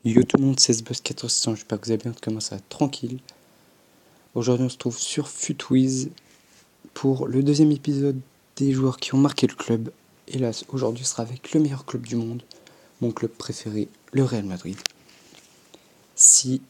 Yo tout le monde, c'est Buzz400, j'espère que vous allez bien, comment ça va tranquille. Aujourd'hui on se trouve sur FUTWIZ pour le deuxième épisode des joueurs qui ont marqué le club. Hélas, aujourd'hui sera avec le meilleur club du monde, mon club préféré, le Real Madrid. Si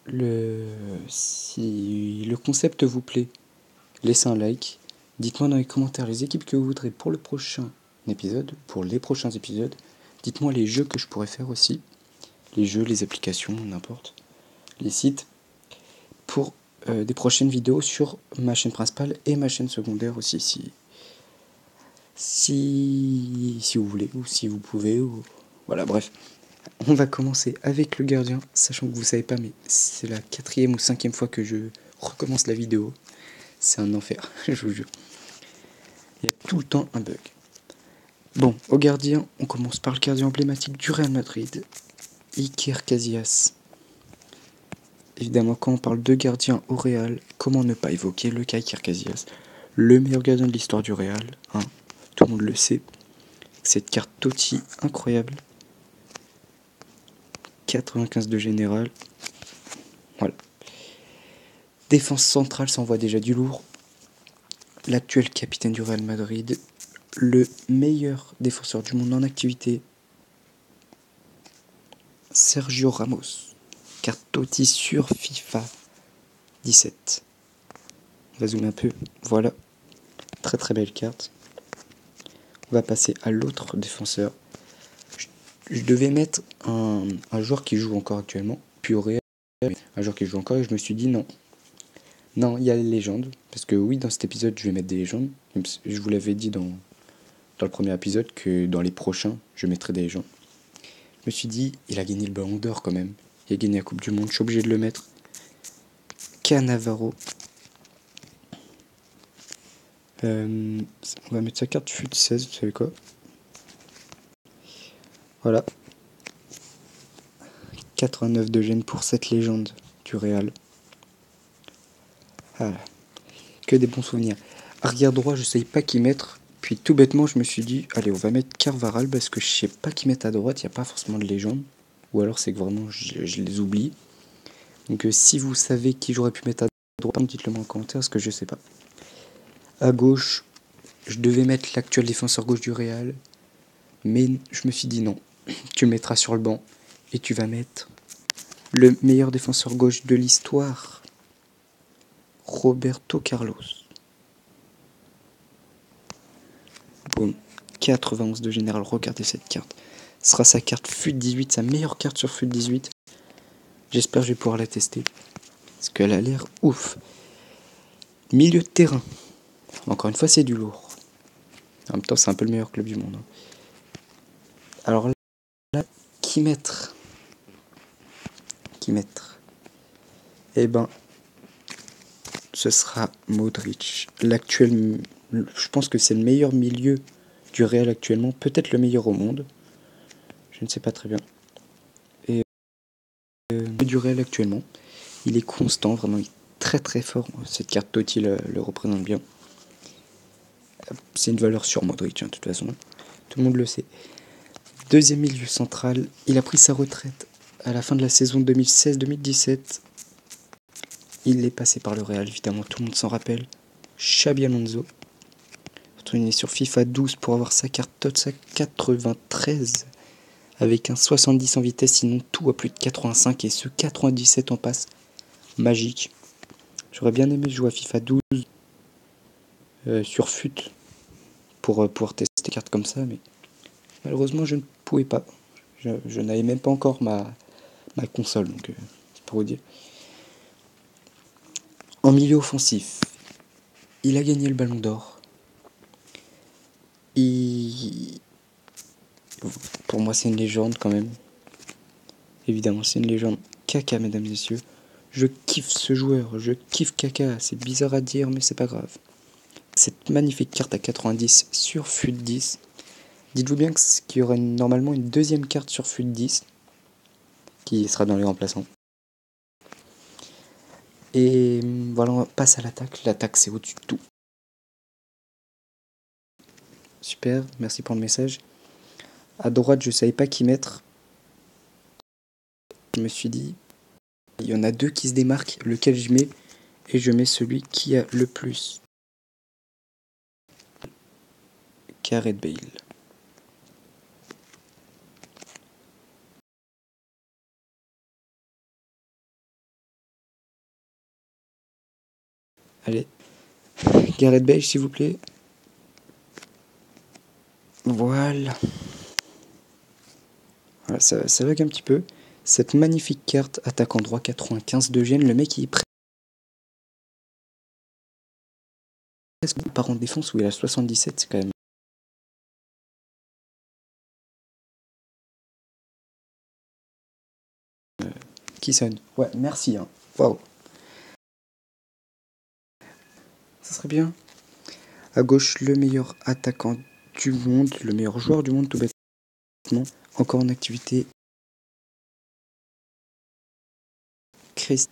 le concept vous plaît, laissez un like. Dites-moi dans les commentaires les équipes que vous voudrez pour le prochain épisode, pour les prochains épisodes. Dites-moi les jeux que je pourrais faire aussi. Les jeux, les applications, n'importe. Les sites. Pour des prochaines vidéos sur ma chaîne principale et ma chaîne secondaire aussi, si vous voulez, ou si vous pouvez, ou... Voilà, bref. On va commencer avec le gardien, sachant que vous savez pas, mais c'est la 4e ou 5e fois que je recommence la vidéo. C'est un enfer, je vous jure. Il y a tout le temps un bug. Bon, au gardien, on commence par le gardien emblématique du Real Madrid, Iker Casillas. Évidemment, quand on parle de gardien au Real, comment ne pas évoquer le cas Iker Casillas, le meilleur gardien de l'histoire du Real, hein, tout le monde le sait. Cette carte Totti incroyable, 95 de général, voilà. Défense centrale, ça envoie déjà du lourd. L'actuel capitaine du Real Madrid, le meilleur défenseur du monde en activité, Sergio Ramos. Carte Totti sur FIFA 17. On va zoomer un peu, voilà. Très très belle carte. On va passer à l'autre défenseur. Je devais mettre un joueur qui joue encore actuellement, puis au Real, un joueur qui joue encore, et je me suis dit non. Non, il y a les légendes, parce que oui, dans cet épisode, je vais mettre des légendes. Je vous l'avais dit dans le premier épisode que dans les prochains, je mettrai des légendes. Je me suis dit, il a gagné le Ballon d'Or quand même. Il a gagné la Coupe du Monde, je suis obligé de le mettre. Cannavaro. On va mettre sa carte FUT 16, vous savez quoi? Voilà. 89 de gêne pour cette légende du Real. Ah, que des bons souvenirs. Arrière droit, je savais pas qui mettre. Puis tout bêtement, je me suis dit, allez, on va mettre Carvaral parce que je sais pas qui mettre à droite, il n'y a pas forcément de légende. Ou alors c'est que vraiment je les oublie. Donc si vous savez qui j'aurais pu mettre à droite, dites-le moi en commentaire parce que je sais pas. À gauche, je devais mettre l'actuel défenseur gauche du Real. Mais je me suis dit non, tu le mettras sur le banc. Et tu vas mettre le meilleur défenseur gauche de l'histoire, Roberto Carlos. Boum, 91 de général, regardez cette carte. Ce sera sa carte FUT 18, sa meilleure carte sur FUT 18. J'espère que je vais pouvoir la tester. Parce qu'elle a l'air ouf. Milieu de terrain. Encore une fois, c'est du lourd. En même temps, c'est un peu le meilleur club du monde. Alors là, qui mettre? Eh ben, ce sera Modric. L'actuel, je pense que c'est le meilleur milieu du Real actuellement. Peut-être le meilleur au monde. Je ne sais pas très bien. Et du Real actuellement. Il est constant, vraiment, il est très très fort. Cette carte Totti le représente bien. C'est une valeur sur Modric, hein, de toute façon. Tout le monde le sait. Deuxième milieu central, il a pris sa retraite à la fin de la saison 2016-2017. Il est passé par le Real, évidemment, tout le monde s'en rappelle. Xabi Alonso. Retourné sur FIFA 12 pour avoir sa carte TOTSA 93 avec un 70 en vitesse, sinon tout à plus de 85 et ce 97 en passe. Magique. J'aurais bien aimé jouer à FIFA 12 sur FUT pour pouvoir tester des cartes comme ça, mais malheureusement je ne pouvais pas. Je n'avais même pas encore ma console, donc c'est pour vous dire. En milieu offensif, il a gagné le Ballon d'Or. Pour moi c'est une légende quand même. Évidemment c'est une légende. Kaka, mesdames et messieurs. Je kiffe ce joueur, je kiffe Kaka. C'est bizarre à dire mais c'est pas grave. Cette magnifique carte à 90 sur FUT 10. Dites-vous bien qu'il y aurait normalement une deuxième carte sur FUT 10 qui sera dans les remplaçants. Et voilà, on passe à l'attaque. L'attaque, c'est au-dessus de tout. Super, merci pour le message. À droite, je savais pas qui mettre. Je me suis dit, il y en a deux qui se démarquent, lequel je mets, et je mets celui qui a le plus. Gareth Bale. Allez, Gareth Bale s'il vous plaît. Voilà. Voilà, ça bug un petit peu. Cette magnifique carte, attaquant droit 95 de gêne, le mec il est presque par en défense où il a 77, c'est quand même. Qui sonne? Ouais, merci. Hein. Waouh. Ça serait bien. À gauche, le meilleur attaquant du monde, le meilleur joueur du monde, tout bêtement. Encore en activité. Chris,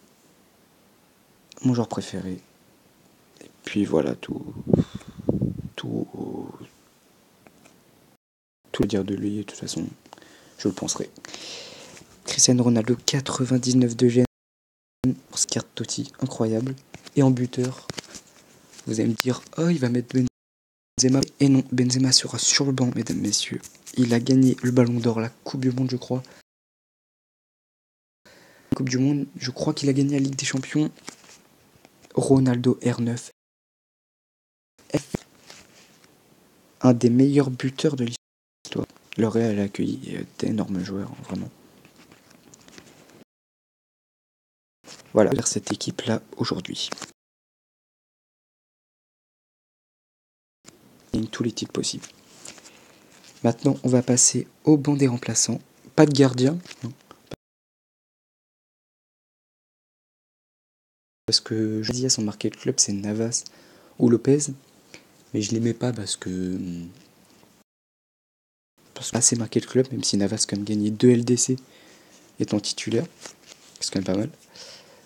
mon joueur préféré. Et puis voilà, tout dire de lui, de toute façon, je le penserai. Cristiano Ronaldo, 99 de gêne. Oscar Totti, incroyable. Et en buteur, vous allez me dire, oh, il va mettre Benzema. Et non, Benzema sera sur le banc, mesdames, messieurs. Il a gagné le Ballon d'Or, la Coupe du Monde, je crois. Coupe du Monde, je crois qu'il a gagné la Ligue des Champions. Ronaldo R9. Un des meilleurs buteurs de l'histoire. Le Real a accueilli d'énormes joueurs, vraiment. Voilà, vers cette équipe-là aujourd'hui. Il y a tous les titres possibles. Maintenant, on va passer au banc des remplaçants. Pas de gardien. Non. Parce que je dis à son marqué le club, c'est Navas ou Lopez. Mais je les mets pas parce que assez marqué le club, même si Navas a quand même gagné 2 LDC étant titulaire. C'est quand même pas mal.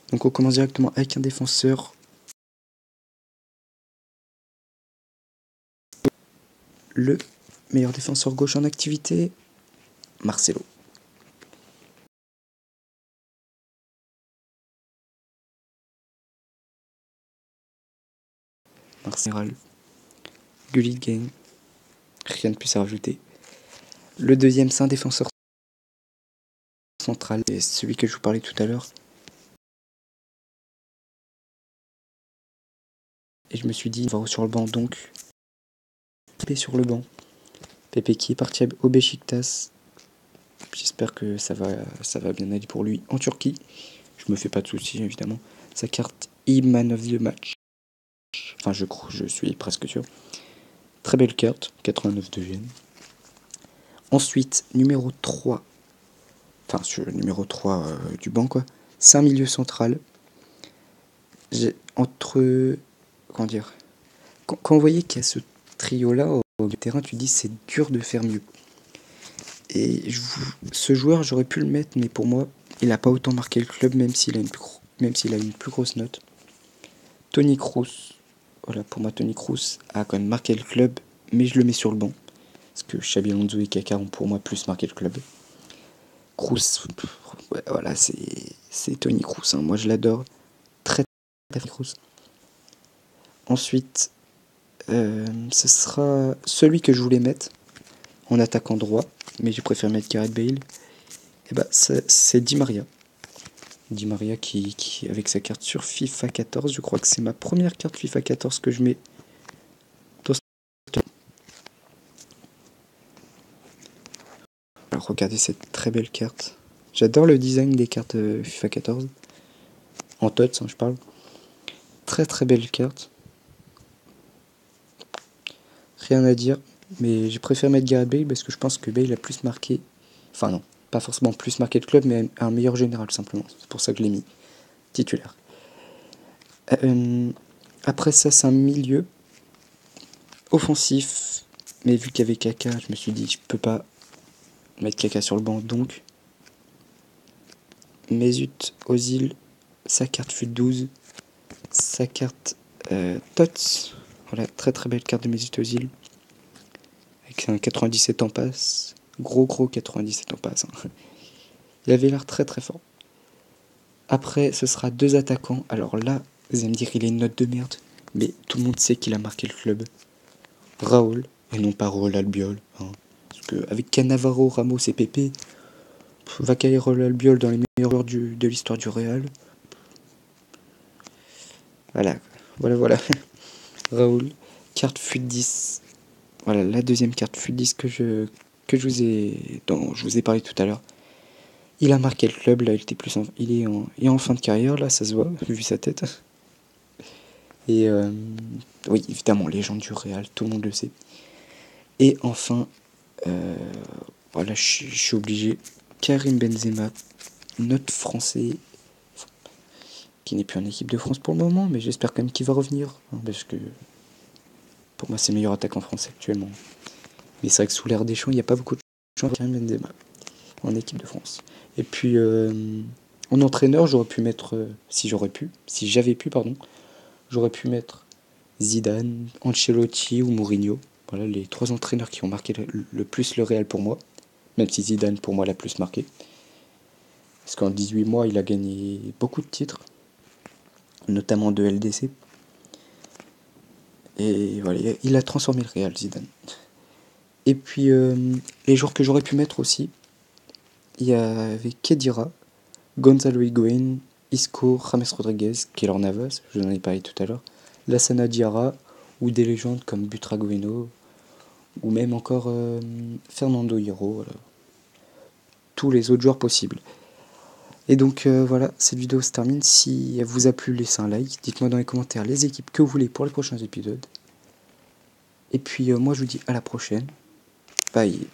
Donc on commence directement avec un défenseur. Le meilleur défenseur gauche en activité, Marcelo. Marcelo. Gullit Gang. Rien de plus à rajouter. Le deuxième, c'est un défenseur central. Et celui que je vous parlais tout à l'heure. Et je me suis dit, il va sur le banc donc. Pépé sur le banc. Pépé qui est parti au Beşiktaş. J'espère que ça va bien aller pour lui en Turquie. Je me fais pas de soucis évidemment. Sa carte Man of the Match. Enfin je suis presque sûr. Très belle carte, 89 de gêne. Ensuite, numéro 3. Enfin sur le numéro 3 du banc quoi. C'est un milieu central. J'ai entre. Comment dire. Quand vous voyez qu'il y a ce trio là au terrain, tu dis c'est dur de faire mieux. Et ce joueur, j'aurais pu le mettre, mais pour moi, il n'a pas autant marqué le club, même s'il a une plus grosse note. Toni Kroos, voilà, pour moi, Toni Kroos a quand même marqué le club, mais je le mets sur le banc. Parce que Xabi Alonso et Kaka ont pour moi plus marqué le club. Kroos, ouais, voilà, c'est Toni Kroos, hein. Moi je l'adore. Très très Kroos. Ensuite, ce sera celui que je voulais mettre en attaquant droit, mais j'ai préféré mettre Gareth Bale. Et bah, c'est Di Maria. Di Maria qui avec sa carte sur FIFA 14, je crois que c'est ma première carte FIFA 14 que je mets dans ce... Alors regardez cette très belle carte. J'adore le design des cartes FIFA 14. En TOTS, hein, je parle. Très très belle carte. Rien à dire. Mais j'ai préféré mettre Gareth Bale parce que je pense que Bale a plus marqué. Enfin non, pas forcément plus marqué le club, mais un meilleur général simplement. C'est pour ça que je l'ai mis titulaire. Après ça, c'est un milieu offensif. Mais vu qu'il y avait Kaka, je me suis dit, je peux pas mettre Kaka sur le banc. Donc, Mesut Ozil, sa carte fut 12. Sa carte Tots. Voilà, très très belle carte de Mesut Ozil. Avec un 97 en passe. Gros 97 en passe. Hein. Il avait l'air très très fort. Après, ce sera 2 attaquants. Alors là, vous allez me dire, il a une note de merde. Mais tout le monde sait qu'il a marqué le club. Raoul, et non pas Raoul Albiol. Hein. Parce qu'avec Cannavaro, Ramos et Pepe, va caler Raoul Albiol dans les meilleurs joueurs de l'histoire du Real. Voilà, voilà. Raoul, carte FUT 10. Voilà, la deuxième carte FUT 10 dont je vous ai parlé tout à l'heure. Il a marqué le club, là, il est en fin de carrière, là, ça se voit, vu sa tête. Et oui, évidemment, légende du Real, tout le monde le sait. Et enfin, voilà, je suis obligé, Karim Benzema, notre Français, qui n'est plus en équipe de France pour le moment, mais j'espère quand même qu'il va revenir, hein, parce que pour moi c'est le meilleur attaquant français actuellement. Mais c'est vrai que sous l'ère Deschamps, il n'y a pas beaucoup de chance de Karim Benzema en équipe de France. Et puis en entraîneur, j'aurais pu mettre, si j'avais pu, j'aurais pu mettre Zidane, Ancelotti ou Mourinho. Voilà les 3 entraîneurs qui ont marqué le plus le Real pour moi, même si Zidane pour moi l'a plus marqué. Parce qu'en 18 mois, il a gagné beaucoup de titres, notamment de LDC. Et voilà, il a transformé le Real, Zidane. Et puis les joueurs que j'aurais pu mettre aussi, il y avait Khedira, Gonzalo Higuaín, Isco, James Rodriguez, Keylor Navas, je vous en ai parlé tout à l'heure, Lassana Diarra, ou des légendes comme Butragueno, ou même encore Fernando Hierro, voilà. Tous les autres joueurs possibles. Et donc voilà, cette vidéo se termine. Si elle vous a plu, laissez un like, dites-moi dans les commentaires les équipes que vous voulez pour les prochains épisodes. Et puis moi je vous dis à la prochaine. Bye.